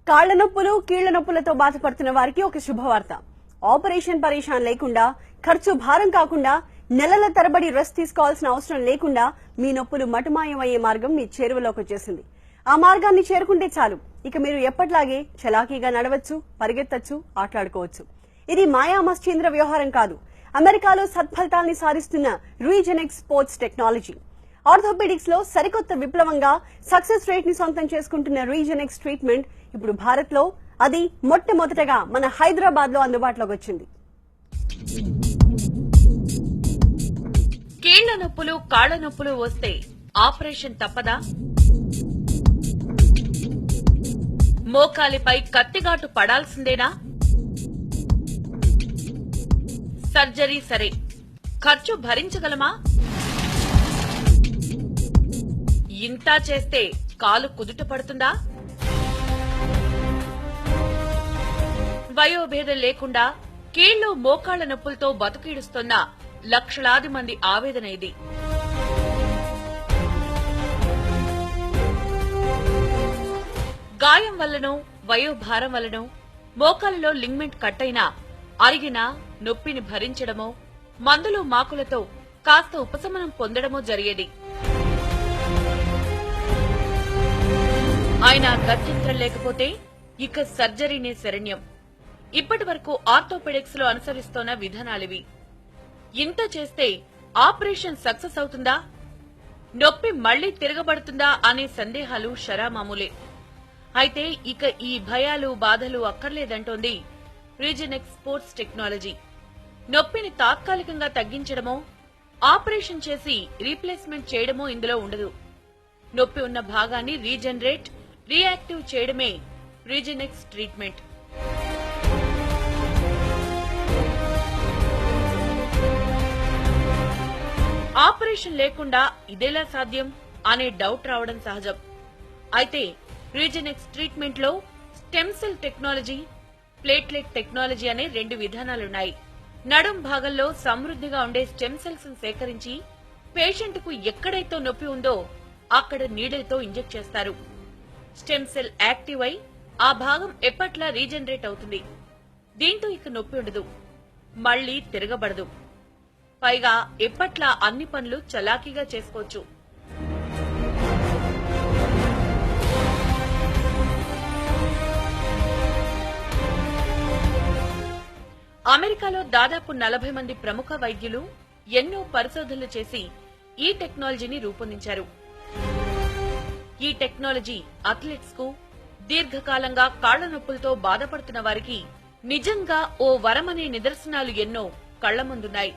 కాళ్ల నొప్పులు కీళ్ల నొప్పులతో బాధపడుతున్న వారికి ఒక శుభవార్త. ఆపరేషన్ పరేషాన్ లేకుండా, ఖర్చు భారం కాకుండా, నెలల తరబడి రెస్ట్ తీసుకోవాల్సిన అవసరం లేకుండా మీ నొప్పులు మటుమాయమయ్యే మార్గం మీ చేరువలోకి వచ్చేసింది. ఆ మార్గాన్ని చేరుకుంటే చాలు, ఇక మీరు ఎప్పట్లాగే చలాకీగా నడవచ్చు, పరిగెత్తచ్చు, ఆటలాడుకోవచ్చు. ఇది మాయా మశ్చీంద్ర వ్యవహారం కాదు. అమెరికాలో సత్ఫలితాల్ని సాధిస్తున్న రీజెనెక్స్ స్పోర్ట్స్ టెక్నాలజీ. ఆర్థోపెడిక్స్ లో సరికొత్త విప్లవంగా సక్సెస్ రేట్ ని సొంతం చేసుకుంటున్న రీజెనెక్స్ ట్రీట్మెంట్ ఇప్పుడు భారత్ లో, అది మొట్టమొదటగా మన హైదరాబాద్ లో అందుబాటులోకి వచ్చింది. కీళ్ల నొప్పులు కాళ్ల నొప్పులు వస్తే ఆపరేషన్ తప్పదా? మోకాలిపై కత్తిగాటు పడాల్సిందేనా? సర్జరీ సరే, ఖర్చు భరించగలమా? ఇంతా చేస్తే కాలు కుదుట పడుతుందా? వయోభేదం లేకుండా కీళ్లు మోకాళ్ల నొప్పులతో బతుకీడుస్తున్న లక్షలాది మంది ఆవేదన ఇది. గాయం వల్లనో వయోభారం వల్లనో మోకాలలో లిగ్మెంట్ కట్ అయినా, అరిగినా నొప్పిని భరించడమో, మందులు మాకులతో కాస్త ఉపశమనం పొందడమో జరిగేది. ఆయన గత్యంతరం లేకపోతే ఇక సర్జరీనే శరణ్యం. ఇప్పటి వరకు ఆర్థోపెడిక్స్ లో అనుసరిస్తోన్న విధానాలివి. ఇంత చేస్తే ఆపరేషన్ సక్సెస్ అవుతుందా? నొప్పి మళ్లీ తిరగబడుతుందా అనే సందేహాలు షరామామూలే. అయితే ఇక ఈ భయాలు బాధలు అక్కర్లేదంటోంది రీజెనెక్స్ స్పోర్ట్స్ టెక్నాలజీ. నొప్పిని తాత్కాలికంగా తగ్గించడమో, ఆపరేషన్ చేసి రీప్లేస్మెంట్ చేయడమో ఇందులో ఉండదు. నొప్పి ఉన్న భాగాన్ని రీజనరేట్, రియాక్టివ్ చేయడమే రీజెనెక్స్ ట్రీట్మెంట్. ఆపరేషన్ లేకుండా ఇదెలా సాధ్యం అనే డౌట్ రావడం సహజం. అయితే రీజెనెక్స్ ట్రీట్మెంట్ లో stem cell technology, platelet technology అనే రెండు విధానాలున్నాయి. నడుం భాగంలో సమృద్ధిగా ఉండే స్టెమ్ సెల్స్ ను సేకరించి పేషెంట్ కు ఎక్కడైతే నొప్పి ఉందో అక్కడ నీడిల్తో ఇంజెక్ట్ చేస్తారు. స్టెమ్ సెల్ యాక్టివ్ అయి ఆ భాగం ఎప్పట్లా రీజనరేట్ అవుతుంది. దీంతో ఇక నొప్పి ఉండదు, మళ్లీ తిరగబడదు. పైగా ఎప్పట్లా అన్ని పనులు చలాకీగా చేసుకోవచ్చు. అమెరికాలో దాదాపు 40 మంది ప్రముఖ వైద్యులు ఎన్నో పరిశోధనలు చేసి ఈ టెక్నాలజీని రూపొందించారు. ఈ టెక్నాలజీ అథ్లెట్స్ కు, దీర్ఘకాలంగా కాళ్ల నొప్పులతో బాధపడుతున్న వారికి నిజంగా ఓ వరమనే నిదర్శనాలు ఎన్నో కళ్ల ముందున్నాయి.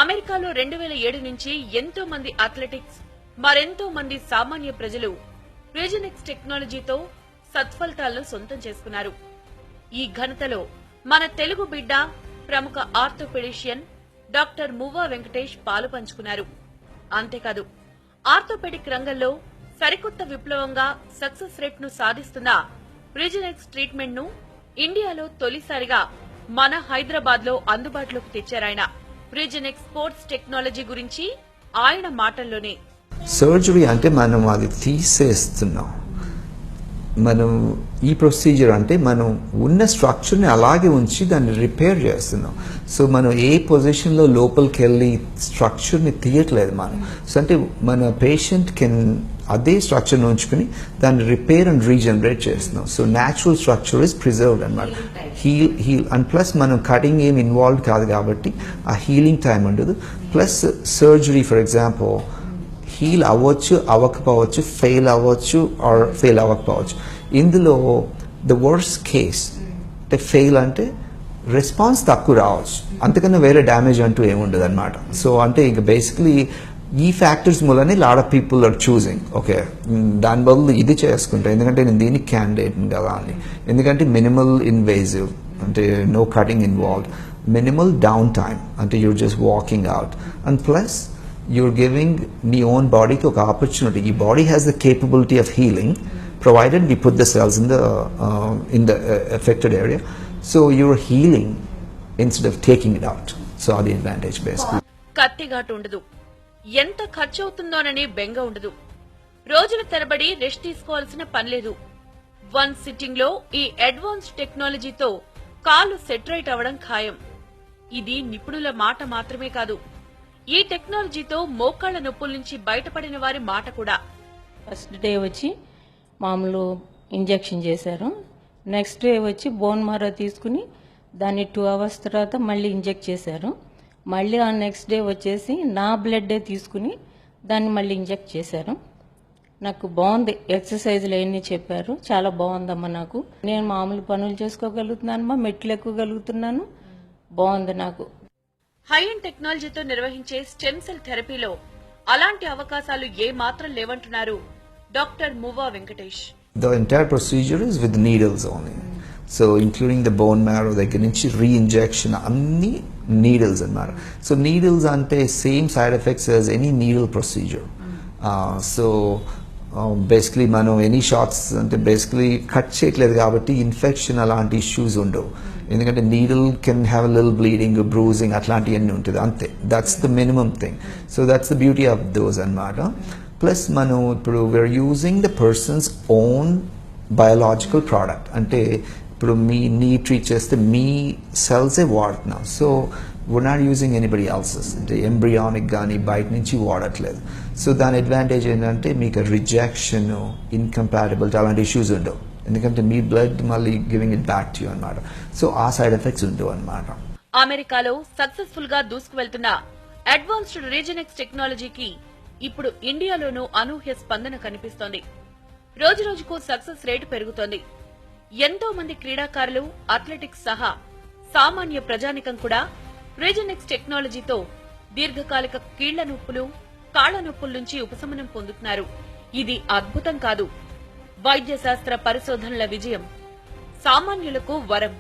అమెరికాలో 2007 నుంచి ఎంతో మంది అథ్లెటిక్స్, మరెంతో మంది సామాన్య ప్రజలు రీజెనెక్స్ టెక్నాలజీతో సత్ఫలితాలను సొంతం చేసుకున్నారు. ఈ ఘనతలో మన తెలుగు బిడ్డ, ప్రముఖ ఆర్థోపెడిషియన్ డాక్టర్ మువ్వా వెంకటేష్ పాలు పంచుకున్నారు. అంతేకాదు, ఆర్థోపెడిక్ రంగంలో సరికొత్త విప్లవంగా సక్సెస్ రేట్ ను సాధిస్తున్న రీజెనెక్స్ ట్రీట్మెంట్ ను ఇండియాలో తొలిసారిగా మన హైదరాబాద్ లో అందుబాటులోకి తెచ్చారాయన. రీజెనెక్స్ స్పోర్ట్స్ టెక్నాలజీ గురించి ఆయన మాటల్లోనే. సర్జరీ అంటే మనం అది తీసేస్తున్నాం. మనం ఈ ప్రొసీజర్ అంటే మనం ఉన్న స్ట్రక్చర్ని అలాగే ఉంచి దాన్ని రిపేర్ చేస్తున్నాం. సో మనం ఏ పొజిషన్లో లోపలికి వెళ్ళి స్ట్రక్చర్ని తీయట్లేదు మనం. సో అంటే మన పేషెంట్ కెన్ అదే స్ట్రక్చర్ని ఉంచుకుని దాన్ని రిపేర్ అండ్ రీజనరేట్ చేస్తున్నాం. So natural structure is preserved అనమాట. హీల్ అండ్ ప్లస్ మనం కటింగ్ ఏం ఇన్వాల్వ్ కాదు కాబట్టి ఆ హీలింగ్ టైం ఉండదు. Plus surgery for example heal అవ్వచ్చు, అవ్వకపోవచ్చు, ఫెయిల్ అవ్వచ్చు ఆర్ ఫెయిల్ అవ్వకపోవచ్చు. ఇందులో ద వర్స్ట్ కేస్ అంటే ఫెయిల్ అంటే రెస్పాన్స్ తక్కువ రావచ్చు, అంతకన్నా వేరే డ్యామేజ్ అంటూ ఏముండదు అనమాట. సో అంటే ఇక బేసిక్లీ ఈ ఫ్యాక్టర్స్ మూలనే lot of people are choosing okay దాని బదులు ఇది చేసుకుంటా, ఎందుకంటే నేను దీనికి క్యాండిడేట్ కదా అని. ఎందుకంటే మినిమల్ ఇన్వేజివ్ అంటే no cutting involved, minimal downtime అంటే you're just walking out, and plus you're giving the own body to an opportunity. Your body has the capability of healing, provided we put the cells in the affected area. So you're healing instead of taking it out. So the advantage basically. కత్తిగాటు ఉండదు, ఎంత ఖర్చు అవుతుందోనని బెంగ ఉండదు. రోజుల తరబడి rest తీసుకోవాల్సిన పనిలేదు. One sitting లో ఈ అడ్వాన్స్డ్ టెక్నాలజీతో కాలు సెటరైట్ అవడం ఖాయం. ఇది నిపుణుల మాట మాత్రమే కాదు, ఈ టెక్నాలజీతో మోకాళ్ల నొప్పుల నుంచి బయటపడిన వారి మాట కూడా. ఫస్ట్ డే వచ్చి మామూలు ఇంజెక్షన్ చేశారు. నెక్స్ట్ డే వచ్చి బోన్ మారో తీసుకుని దాన్ని 2 hours తర్వాత మళ్ళీ ఇంజెక్ట్ చేశారు. మళ్ళీ ఆ నెక్స్ట్ డే వచ్చేసి నా బ్లడ్ తీసుకుని దాన్ని మళ్ళీ ఇంజెక్ట్ చేశారు. నాకు బాగుంది, ఎక్సర్సైజ్లు అవన్నీ చెప్పారు, చాలా బాగుందమ్మా. నాకు నేను మామూలు పనులు చేసుకోగలుగుతున్నానమ్మా, మెట్లు ఎక్కువగలుగుతున్నాను, బాగుంది నాకు. హై అండ్ టెక్నాలజీతో నిర్వహించే స్టెమ్ సెల్ థెరపీలో అలాంటి అవకాశాలు ఏ మాత్రం లేవంటున్నారు doctor Muvva Venkatesh. The entire procedure is with needles only. So including the bone marrow దగ్గర నుంచి re-injection అన్ని needles అన్నమాట. So needles అంటే same side effects as any needle procedure. So basically మనం ఎనీ షాట్స్ అంటే బేసికలీ కట్ చేయట్లేదు కాబట్టి ఇన్ఫెక్షన్ అలాంటి ఇష్యూస్ ఉండవు. ఎందుకంటే needle can have a little bleeding, bruising అట్లాంటివన్నీ ఉంటుంది అంతే. That's the minimum thing. So that's the beauty of those అన్నమాట. ప్లస్ మనం ఇప్పుడు we're using the person's own biological product. అంటే ఇప్పుడు మీ నీ ట్రీట్ చేస్తే మీ సెల్సే వాడుతున్నాం. So we're not using anybody else's. అంటే ఎంబ్రియానిక్ కానీ బయట నుంచి వాడట్లేదు. సో దాని అడ్వాంటేజ్ ఏంటంటే మీకు రిజెక్షన్, ఇన్కంపాటబిలిటీ అలాంటి ఇష్యూస్ ఉండవు. ఎందుకంటే మీ బ్లడ్ మళ్ళీ giving it back to you అనమాట. సో ఆ సైడ్ ఎఫెక్ట్స్ ఉండవు అనమాట. అమెరికాలో సక్సెస్ఫుల్ గా దూసుకువెళ్తున్న అడ్వాన్స్డ్ రీజనెక్స్ టెక్నాలజీకి ఇప్పుడు ఇండియాలోనూ అనూహ్య స్పందన కనిపిస్తోంది. రోజురోజుకు సక్సెస్ రేటు పెరుగుతోంది. ఎంతో మంది క్రీడాకారులు, అథ్లెటిక్స్ సహా సామాన్య ప్రజానికం కూడా రీజనెక్స్ టెక్నాలజీతో దీర్ఘకాలిక కీళ్ల నొప్పులు, కాళ్ల నొప్పుల నుంచి ఉపశమనం పొందుతున్నారు. ఇది అద్భుతం కాదు, వైద్య శాస్త్ర పరిశోధనల విజయం, సామాన్యులకు వరం.